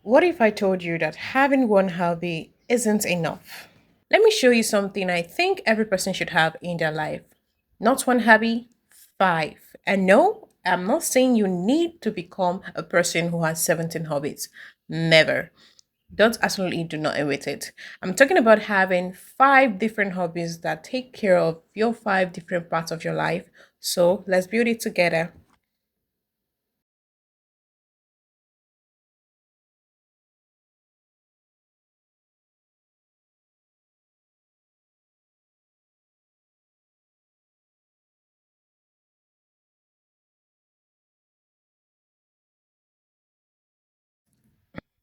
What if I told you that having one hobby isn't enough? Let me show you something I think every person should have in their life. Not one hobby, five. And no, I'm not saying you need to become a person who has 17 hobbies. Never. Don't absolutely do not with it. I'm talking about having five different hobbies that take care of your five different parts of your life. So let's build it together.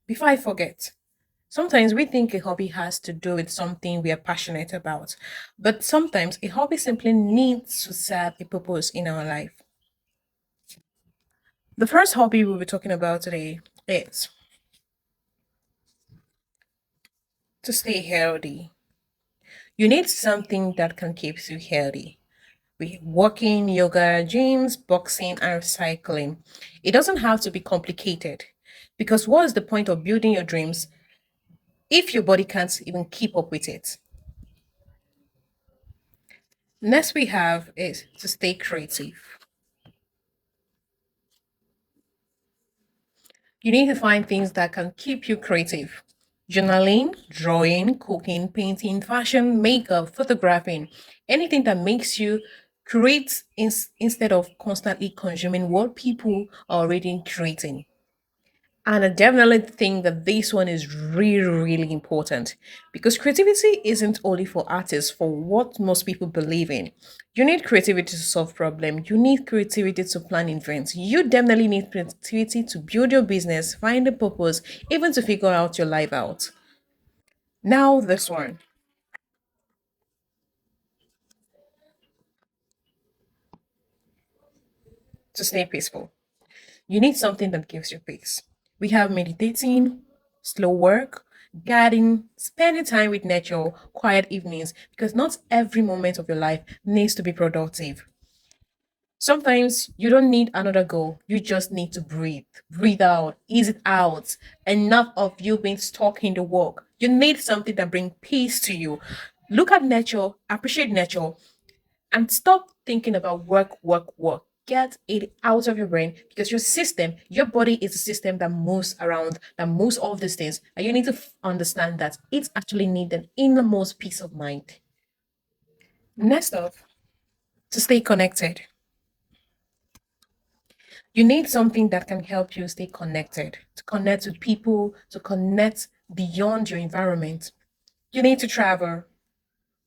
Before I forget, sometimes we think a hobby has to do with something we are passionate about, but sometimes a hobby simply needs to serve a purpose in our life. The first hobby we'll be talking about today is to stay healthy. You need something that can keep you healthy. We walking, yoga, gyms, boxing, and cycling. It doesn't have to be complicated because what is the point of building your dreams if your body can't even keep up with it? Next, we have is to stay creative. You need to find things that can keep you creative. Journaling, drawing, cooking, painting, fashion, makeup, photographing, anything that makes you create instead of constantly consuming what people are already creating. And I definitely think that this one is really, really important because creativity isn't only for artists, for what most people believe in. You need creativity to solve problems, you need creativity to plan events, you definitely need creativity to build your business, find a purpose, even to figure out your life out. Now, this one to stay peaceful. You need something that gives you peace. We have meditating, slow work, gardening, spending time with nature, quiet evenings, because not every moment of your life needs to be productive. Sometimes you don't need another goal. You just need to breathe. Breathe out, ease it out. Enough of you being stuck in the work. You need something that brings peace to you. Look at nature, appreciate nature, and stop thinking about work, work, work. Get it out of your brain because your system, your body is a system that moves around, that moves all of these things. And you need to understand that it actually needs an innermost peace of mind. Next up, to stay connected. You need something that can help you stay connected, to connect with people, to connect beyond your environment. You need to travel,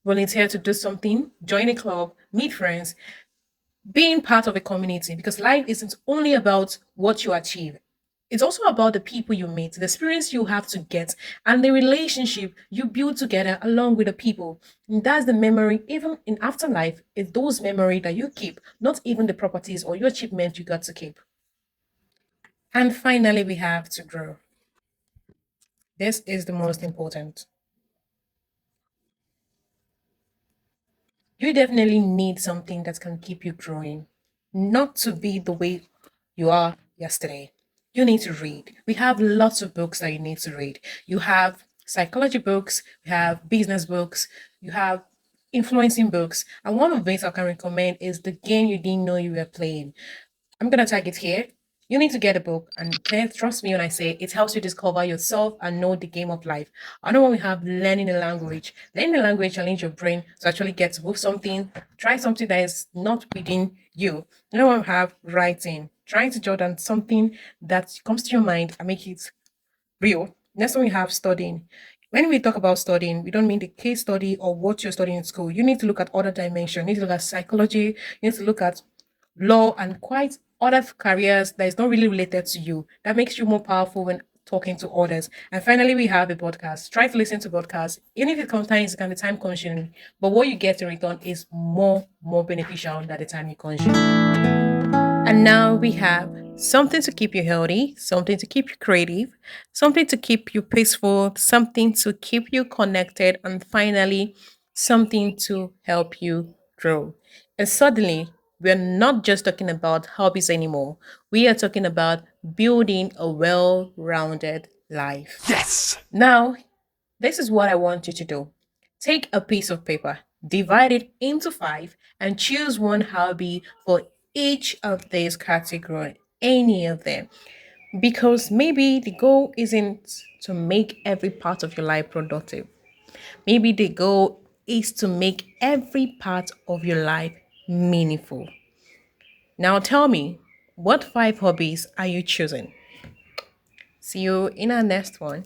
volunteer to do something, join a club, meet friends, being part of a community because life isn't only about what you achieve. It's also about the people you meet, the experience you have to get, and the relationship you build together along with the people. And that's the memory, even in afterlife, it's those memories that you keep, not even the properties or your achievement you got to keep. And finally, we have to grow. This is the most important. You definitely need something that can keep you growing, not to be the way you are yesterday. You need to read. We have lots of books that you need to read. You have psychology books, you have business books, you have influencing books. And one of the things I can recommend is The Game You Didn't Know You Were Playing. I'm gonna tag it here. You need to get a book, and then trust me when I say it helps you discover yourself and know the game of life. I know when we have learning a language. Learning a language challenge your brain to actually get to move something, try something that is not within you. You know when we have writing, trying to jot down something that comes to your mind and make it real. Next one we have studying. When we talk about studying, we don't mean the case study or what you're studying in school. You need to look at other dimensions. You need to look at psychology. You need to look at law and quite other careers that is not really related to you. That makes you more powerful when talking to others. And finally, we have a podcast. Try to listen to podcasts. Even if it sometimes it can be time consuming, but what you get in return is more beneficial than the time you consume. And now we have something to keep you healthy, something to keep you creative, something to keep you peaceful, something to keep you connected, and finally, something to help you grow. And suddenly, we're not just talking about hobbies anymore. We are talking about building a well rounded life. Yes! Now, this is what I want you to do. Take a piece of paper, divide it into five, and choose one hobby for each of these categories, any of them. Because maybe the goal isn't to make every part of your life productive. Maybe the goal is to make every part of your life meaningful. Now tell me, what five hobbies are you choosing? See you in our next one.